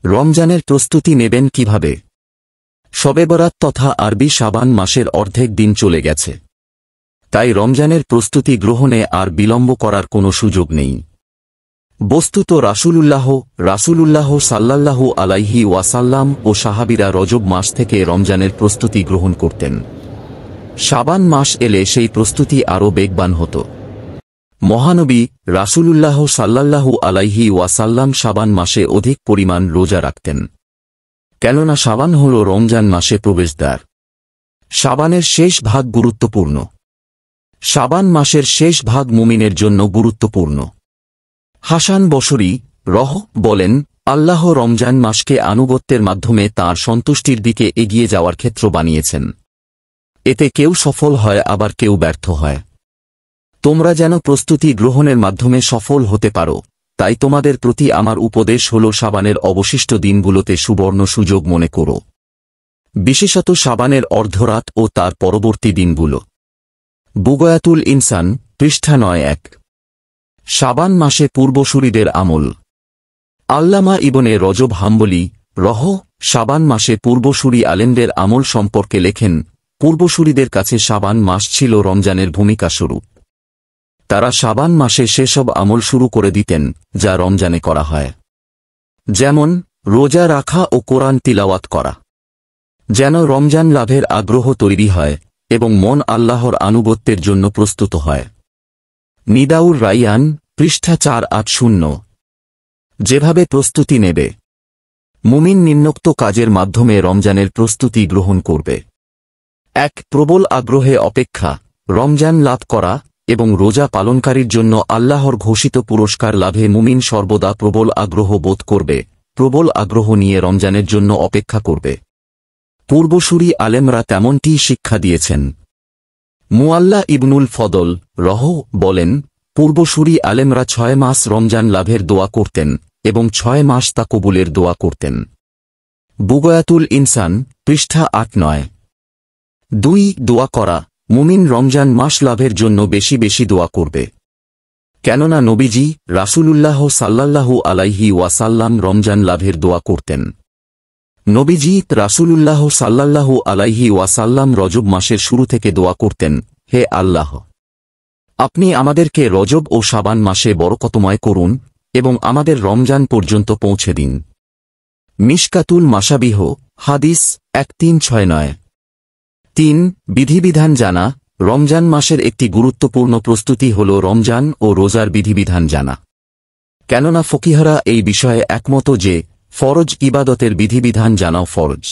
রমজানের প্রস্তুতি নেবেন কিভাবে? শবে বরাত তথা আরবি শাবান মাসের অর্ধেক দিন চলে গেছে। তাই রমজানের প্রস্তুতি গ্রহণে আর বিলম্ব করার কোনো সুযোগ নেই। বস্তুত রাসূলুল্লাহ সাল্লাল্লাহু আলাইহি ওয়াসাল্লাম ও সাহাবীরা রজব মাস থেকে রমজানের প্রস্তুতি গ্রহণ করতেন। শাবান মাস এলে সেই প্রস্তুতি আরও বেগবান হতো। মহানবী রাসূলুল্লাহ সাল্লাল্লাহু আলাইহি ওয়াসাল্লাম শাবান মাসে অধিক পরিমাণ রোজা রাখতেন। কেননা শাবান হল রমজান মাসে প্রবেশদ্বার। শাবানের শেষ ভাগ গুরুত্বপূর্ণ। শাবান মাসের শেষ ভাগ মুমিনের জন্য গুরুত্বপূর্ণ। হাসান বসরি বলেন, আল্লাহ রমজান মাসকে আনুগত্যের মাধ্যমে তাঁর সন্তুষ্টির দিকে এগিয়ে যাওয়ার ক্ষেত্র বানিয়েছেন। এতে কেউ সফল হয়, আবার কেউ ব্যর্থ হয়। তোমরা যেন প্রস্তুতি গ্রহণের মাধ্যমে সফল হতে পারো, তাই তোমাদের প্রতি আমার উপদেশ হল শাবানের অবশিষ্ট দিনগুলোতে সুবর্ণ সুযোগ মনে করো, বিশেষত শাবানের অর্ধরাত ও তার পরবর্তী দিনগুলো। বুগয়াতুল ইনসান, পৃষ্ঠা ৯-১। শাবান মাসে পূর্বসূরীদের আমল। আল্লামা ইবনে রজব হাম্বলী শাবান মাসে পূর্বসূরী আলেমদের আমল সম্পর্কে লেখেন, পূর্বসূরীদের কাছে শাবান মাস ছিল রমজানের ভূমিকা স্বরূপ। তারা শাবান মাসে সেসব আমল শুরু করে দিতেন যা রমজানে করা হয়, যেমন রোজা রাখা ও কোরআন তিলাওয়াত করা, যেন রমজান লাভের আগ্রহ তৈরি হয় এবং মন আল্লাহর আনুগত্যের জন্য প্রস্তুত হয়। নিদাউর রাইয়ান, পৃষ্ঠা ৪৮০। যেভাবে প্রস্তুতি নেবে। মুমিন নিম্নোক্ত কাজের মাধ্যমে রমজানের প্রস্তুতি গ্রহণ করবে। ১. প্রবল আগ্রহে অপেক্ষা, রমজান লাভ করা এবং রোজা পালনকারীর জন্য আল্লাহর ঘোষিত পুরস্কার লাভে মুমিন সর্বদা প্রবল আগ্রহ বোধ করবে, প্রবল আগ্রহ নিয়ে রমজানের জন্য অপেক্ষা করবে। পূর্বসূরী আলেমরা তেমনটিই শিক্ষা দিয়েছেন। মুআল্লা ইবনুল ফদল বলেন, পূর্বসূরী আলেমরা ৬ মাস রমজান লাভের দোয়া করতেন এবং ৬ মাস তা কবুলের দোয়া করতেন। বুগয়াতুল ইনসান, পৃষ্ঠা ৮-৯। ২. দোয়া করা, মুমিন রমজান মাস লাভের জন্য বেশি বেশি দোয়া করবে। কেননা নবীজি রাসূলুল্লাহ সাল্লাল্লাহু আলাইহি ওয়াসাল্লাম রমজান লাভের দোয়া করতেন। নবীজি রাসূলুল্লাহ সাল্লাল্লাহু আলাইহি ওয়াসাল্লাম রজব মাসের শুরু থেকে দোয়া করতেন, হে আল্লাহ, আপনি আমাদেরকে রজব ও শাবান মাসে বরকতময় করুন এবং আমাদের রমজান পর্যন্ত পৌঁছে দিন। মিশকাতুল মাসাবিহ, হাদিস 1369। ৩. বিধিবিধান জানা, রমজান মাসের একটি গুরুত্বপূর্ণ প্রস্তুতি হল রমজান ও রোজার বিধিবিধান জানা। কেননা ফকিহরা এই বিষয়ে একমত যে ফরজ ইবাদতের বিধিবিধান জানাও ফরজ।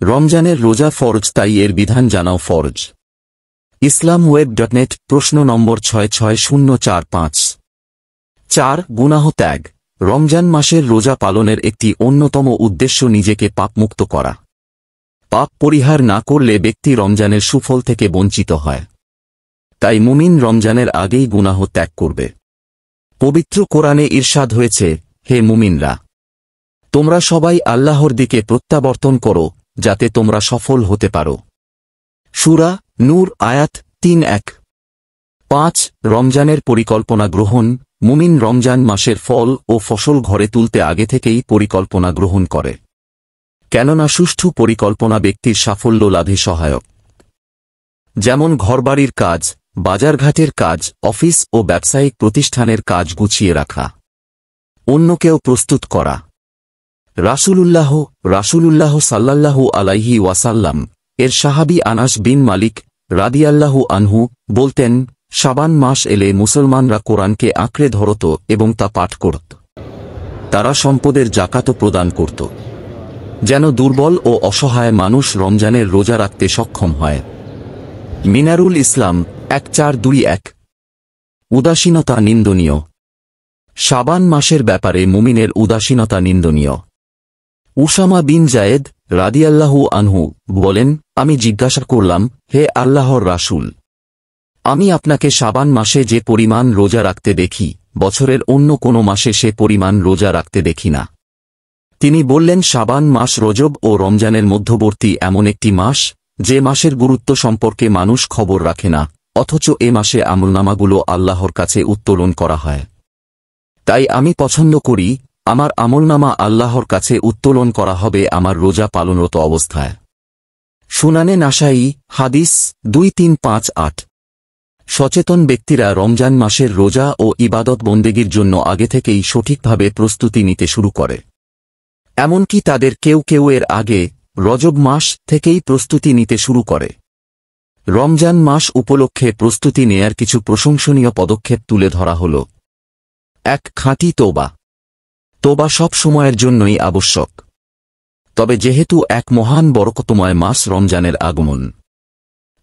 রমজানের রোজা ফরজ, তাই এর বিধান জানাও ফরজ। islamweb.net, প্রশ্ন নম্বর 66045। ৪. গুনাহ ত্যাগ, রমজান মাসের রোজা পালনের একটি অন্যতম উদ্দেশ্য নিজেকে পাপমুক্ত করা। পাপ পরিহার না করলে ব্যক্তি রমজানের সুফল থেকে বঞ্চিত হয়। তাই মুমিন রমজানের আগেই গুনাহ ত্যাগ করবে। পবিত্র কোরআনে ইরশাদ হয়েছে, হে মুমিনরা, তোমরা সবাই আল্লাহর দিকে প্রত্যাবর্তন করো যাতে তোমরা সফল হতে পারো। সূরা নূর, আয়াত ৩-১। ৫. রমজানের পরিকল্পনা গ্রহণ, মুমিন রমজান মাসের ফল ও ফসল ঘরে তুলতে আগে থেকেই পরিকল্পনা গ্রহণ করে। কেননা সুষ্ঠু পরিকল্পনা ব্যক্তির সাফল্য লাভে সহায়ক। যেমন ঘরবাড়ির কাজ, বাজারঘাটের কাজ, অফিস ও ব্যবসায়িক প্রতিষ্ঠানের কাজ গুছিয়ে রাখা, অন্যকেও প্রস্তুত করা। রাসূলুল্লাহ সাল্লাল্লাহু আলাইহি ওয়াসাল্লাম এর সাহাবী আনাস বিন মালিক রাদিয়াল্লাহু আনহু বলতেন, শাবান মাস এলে মুসলমানরা কোরআনকে আঁকড়ে ধরত এবং তা পাঠ করত। তারা সম্পদের জাকাত প্রদান করত, যেন দুর্বল ও অসহায় মানুষ রমজানের রোজা রাখতে সক্ষম হয়। মিনারুল ইসলাম, ১-৪-২-১। উদাসীনতা নিন্দনীয়, শাবান মাসের ব্যাপারে মুমিনের উদাসীনতা নিন্দনীয়। উসামা বিন জায়েদ রাদিয়াল্লাহু আনহু বলেন, আমি জিজ্ঞাসা করলাম, হে আল্লাহর রাসূল, আমি আপনাকে শাবান মাসে যে পরিমাণ রোজা রাখতে দেখি, বছরের অন্য কোনো মাসে সে পরিমাণ রোজা রাখতে দেখি না। তিনি বললেন, শাবান মাস রজব ও রমজানের মধ্যবর্তী এমন একটি মাস যে মাসের গুরুত্ব সম্পর্কে মানুষ খবর রাখে না, অথচ এ মাসে আমলনামাগুলো আল্লাহর কাছে উত্তোলন করা হয়। তাই আমি পছন্দ করি আমার আমলনামা আল্লাহর কাছে উত্তোলন করা হবে আমার রোজা পালনরত অবস্থায়। সুনানে নাসাই হাদিস 2358। সচেতন ব্যক্তিরা রমজান মাসের রোজা ও ইবাদত বন্দেগীর জন্য আগে থেকেই সঠিকভাবে প্রস্তুতি নিতে শুরু করে। এমনকি তাদের কেউ কেউ এর আগে রজব মাস থেকেই প্রস্তুতি নিতে শুরু করে। রমজান মাস উপলক্ষে প্রস্তুতি নেয়ার কিছু প্রশংসনীয় পদক্ষেপ তুলে ধরা হল। 1. খাঁটি তোবা। তোবা সব সময়ের জন্যই আবশ্যক। তবে যেহেতু এক মহান বরকতময় মাস রমজানের আগমন,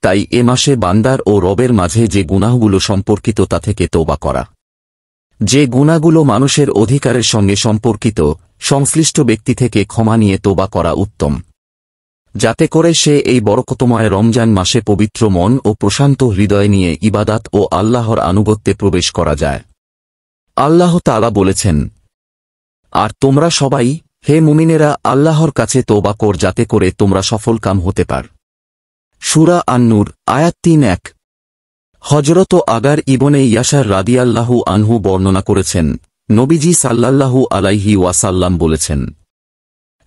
তাই এ মাসে বান্দার ও রবের মাঝে যে গুনাহগুলো সম্পর্কিত তা থেকে তোবা করা। যে গুনাহগুলো মানুষের অধিকারের সঙ্গে সম্পর্কিত, সংশ্লিষ্ট ব্যক্তি থেকে ক্ষমা নিয়ে তোবা করা উত্তম, যাতে করে সে এই বরকতময় রমজান মাসে পবিত্র মন ও প্রশান্ত হৃদয় নিয়ে ইবাদাত ও আল্লাহর আনুগত্যে প্রবেশ করা যায়। আল্লাহ তাআলা বলেছেন, আর তোমরা সবাই হে মুমিনেরা আল্লাহর কাছে তোবা কর যাতে করে তোমরা সফলকাম হতে পার। সূরা আন-নূর আয়াত 3:1। হযরত আগার ইবনে ইয়াসার রাদিয়াল্লাহু আনহু বর্ণনা করেছেন, নবীজি সাল্লাল্লাহু আলাইহি ওয়াসাল্লাম বলেছেন,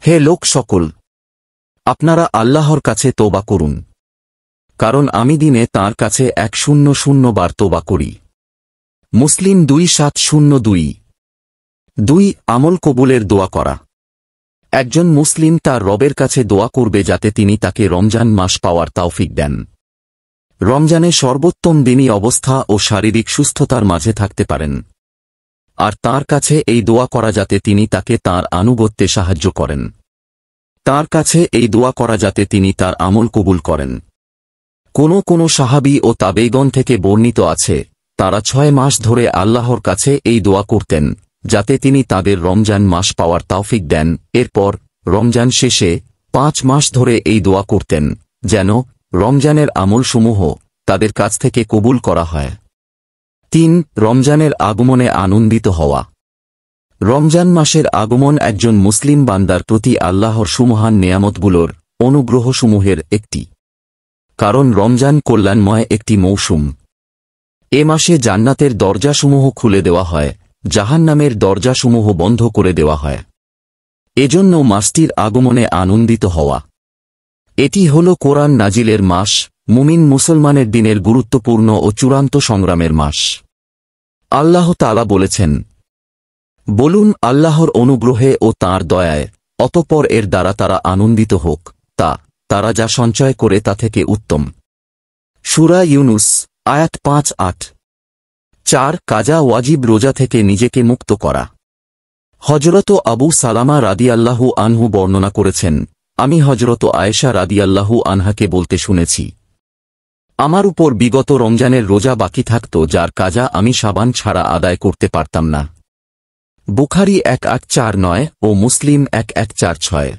হে লোক সকল, আপনারা আল্লাহর কাছে তোবা করুন, কারণ আমি দিনে তাঁর কাছে 100 বার তোবা করি। মুসলিম 2702। 2. আমল কবুলের দোয়া করা। একজন মুসলিম তার রবের কাছে দোয়া করবে যাতে তিনি তাকে রমজান মাস পাওয়ার তৌফিক দেন, রমজানে সর্বোত্তম দিনী অবস্থা ও শারীরিক সুস্থতার মাঝে থাকতে পারেন, আর তার কাছে এই দোয়া করা যাতে তিনি তাকে তার আনুগত্যে সাহায্য করেন, তার কাছে এই দোয়া করা যাতে তিনি তার আমল কবুল করেন। কোন সাহাবী ও তাবেঈগণ থেকে বর্ণিত আছে, তারা 6 মাস ধরে আল্লাহর কাছে এই দোয়া করতেন যাতে তিনি তাদের রমজান মাস পাওয়ার তৌফিক দেন। এরপর রমজান শেষে 5 মাস ধরে এই দোয়া করতেন যেন রমজানের আমলসমূহ তাদের কাছ থেকে কবুল করা হয়। 3. রমজানের আগমনে আনন্দিত হওয়া। রমজান মাসের আগমন একজন মুসলিম বান্দার প্রতি আল্লাহর সুমহান নেয়ামতগুলোর অনুগ্রহসমূহের একটি, কারণ রমজান কল্যাণময় একটি মৌসুম। এ মাসে জান্নাতের দরজাসমূহ খুলে দেওয়া হয়, জাহান্নামের দরজাসমূহ বন্ধ করে দেওয়া হয়। এজন্য মাসটির আগমনে আনন্দিত হওয়া। এটি হল কোরআন নাজিলের মাস, মুমিন মুসলমানের দিনের গুরুত্বপূর্ণ ও চূড়ান্ত সংগ্রামের মাস। আল্লাহ তাআলা বলেছেন, বলুন আল্লাহর অনুগ্রহে ও তাঁর দয়ায় অতঃপর এর দ্বারা তারা আনন্দিত হোক, তারা যা সঞ্চয় করে তা থেকে উত্তম। সূরা ইউনুস আয়াত 5-8। 4. কাজা ওয়াজিব রোজা থেকে নিজেকে মুক্ত করা। হযরত আবু সালামা রাদিয়াল্লাহু আনহু বর্ণনা করেছেন, আমি হযরত আয়েশা রাদিয়াল্লাহু আনহাকে বলতে শুনেছি, আমার উপর বিগত রমজানের রোজা বাকি থাকত যার কাজা আমি শাবান ছাড়া আদায় করতে পারতাম না। বুখারী 1849 ও মুসলিম 1146।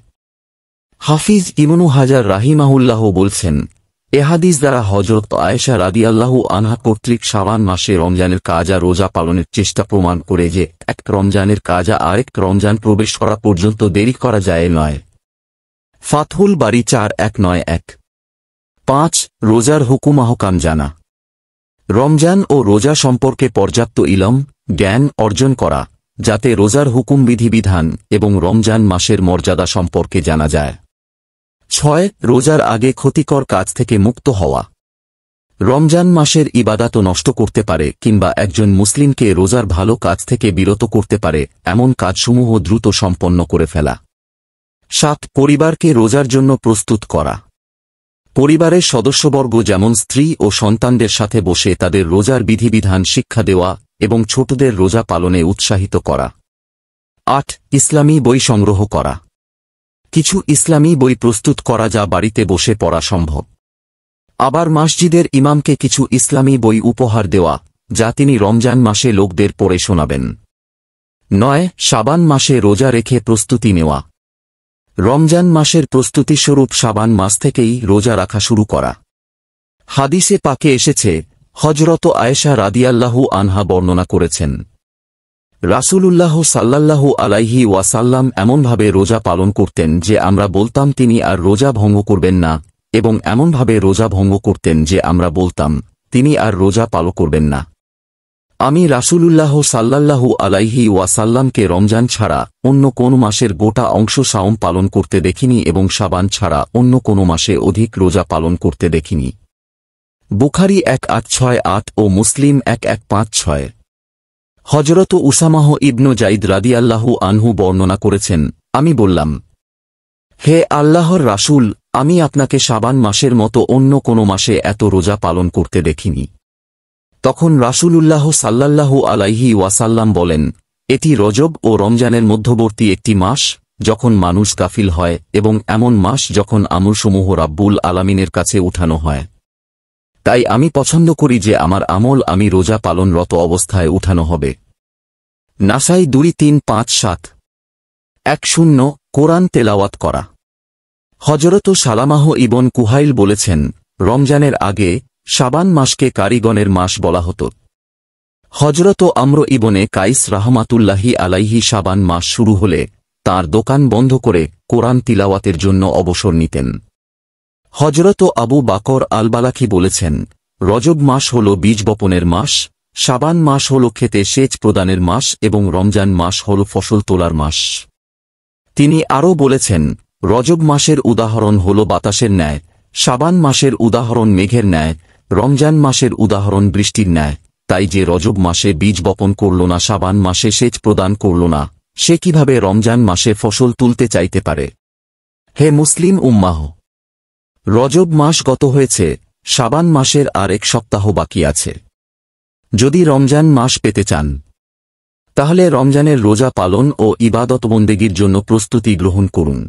হাফিজ ইবনু হাজার রাহিমাহুল্লাহ বলছেন, এ হাদিস দ্বারা হযরত আয়েশা রাদিয়াল্লাহু আনহা কর্তৃক শাবান মাসে রমজানের কাজা রোজা পালনের চেষ্টা প্রমাণ করে যে এক রমজানের কাজা আরেক রমজান প্রবেশ করা পর্যন্ত দেরি করা যায় নয়। ফাতহুল বারী 4191। 5. রোজার হুকুম আহকাম জানা। রমজান ও রোজা সম্পর্কে পর্যাপ্ত ইলম জ্ঞান অর্জন করা যাতে রোজার হুকুম বিধিবিধান এবং রমজান মাসের মর্যাদা সম্পর্কে জানা যায়। 6. রোজার আগে ক্ষতিকর কাজ থেকে মুক্ত হওয়া। রমজান মাসের ইবাদাতও নষ্ট করতে পারে কিংবা একজন মুসলিমকে রোজার ভালো কাজ থেকে বিরত করতে পারে এমন কাজসমূহ দ্রুত সম্পন্ন করে ফেলা। 7. পরিবারকে রোজার জন্য প্রস্তুত করা। পরিবারের সদস্যবর্গ যেমন স্ত্রী ও সন্তানদের সাথে বসে তাদের রোজার বিধিবিধান শিক্ষা দেওয়া এবং ছোটদের রোজা পালনে উৎসাহিত করা। 8. ইসলামী বই সংগ্রহ করা। কিছু ইসলামী বই প্রস্তুত করা যা বাড়িতে বসে পড়া সম্ভব। আবার মসজিদের ইমামকে কিছু ইসলামী বই উপহার দেওয়া যা তিনি রমজান মাসে লোকদের পড়ে শোনাবেন। 9. শাবান মাসে রোজা রেখে প্রস্তুতি নেওয়া। রমজান মাসের প্রস্তুতিস্বরূপ শাবান মাস থেকেই রোজা রাখা শুরু করা। হাদিসে পাকে এসেছে, হযরত আয়েশা রাদিয়াল্লাহু আনহা বর্ণনা করেছেন, রাসূলুল্লাহ সাল্লাল্লাহু আলাইহি ওয়াসাল্লাম এমনভাবে রোজা পালন করতেন যে আমরা বলতাম তিনি আর রোজা ভঙ্গ করবেন না, এবং এমনভাবে রোজা ভঙ্গ করতেন যে আমরা বলতাম তিনি আর রোজা পালন করবেন না। আমি রাসূলুল্লাহ সাল্লাল্লাহু আলাইহি ওয়াসাল্লামকে রমজান ছাড়া অন্য কোন মাসের গোটা অংশ সাওম পালন করতে দেখিনি এবং শাবান ছাড়া অন্য কোন মাসে অধিক রোজা পালন করতে দেখিনি। বুখারী 1868 ও মুসলিম 1156। হযরত উসামাহ ইবনু যায়েদ রাদিয়াল্লাহু আনহু বর্ণনা করেছেন, আমি বললাম, হে আল্লাহর রাসূল, আমি আপনাকে শাবান মাসের মতো অন্য কোন মাসে এত রোজা পালন করতে দেখিনি। তখন রাসূলুল্লাহ সাল্লাল্লাহু আলাইহি ওয়াসাল্লাম বলেন, এটি রজব ও রমজানের মধ্যবর্তী একটি মাস, যখন মানুষ গাফিল হয়, এবং এমন মাস যখন আমলসমূহ রাব্বুল আলামিনের কাছে উঠানো হয়। তাই আমি পছন্দ করি যে আমার আমল আমি রোজা পালনরত অবস্থায় উঠানো হবে। নাসাই 2357। 10 কোরআন তেলাওয়াত করা। হযরত সালামাহ ইবন কুহাইল বলেছেন, রমজানের আগে শাবান মাসকে কারিগণের মাস বলা হতো। হযরত আমর ইবনে কাইস রাহমাতুল্লাহি আলাইহি শাবান মাস শুরু হলে তার দোকান বন্ধ করে কোরআন তিলাওয়াতের জন্য অবসর নিতেন। হযরত আবু বাকর আল-বালাখি বলেছেন, রজব মাস হল বীজ বপনের মাস, শাবান মাস হল খেতে সেচ প্রদানের মাস এবং রমজান মাস হল ফসল তোলার মাস। তিনি আরও বলেছেন, রজব মাসের উদাহরণ হল বাতাসের ন্যায়, শাবান মাসের উদাহরণ মেঘের ন্যায়, রমজান মাসের উদাহরণ বৃষ্টির ন্যায়। তাই যে রজব মাসে বীজ বপন করল না, শাবান মাসে সেচ প্রদান করল না, সে কিভাবে রমজান মাসে ফসল তুলতে চাইতে পারে? হে মুসলিম উম্মাহ, রজব মাস গত হয়েছে, শাবান মাসের আর 1 সপ্তাহ বাকি আছে। যদি রমজান মাস পেতে চান, তাহলে রমজানের রোজা পালন ও ইবাদত বন্দেগীর জন্য প্রস্তুতি গ্রহণ করুন।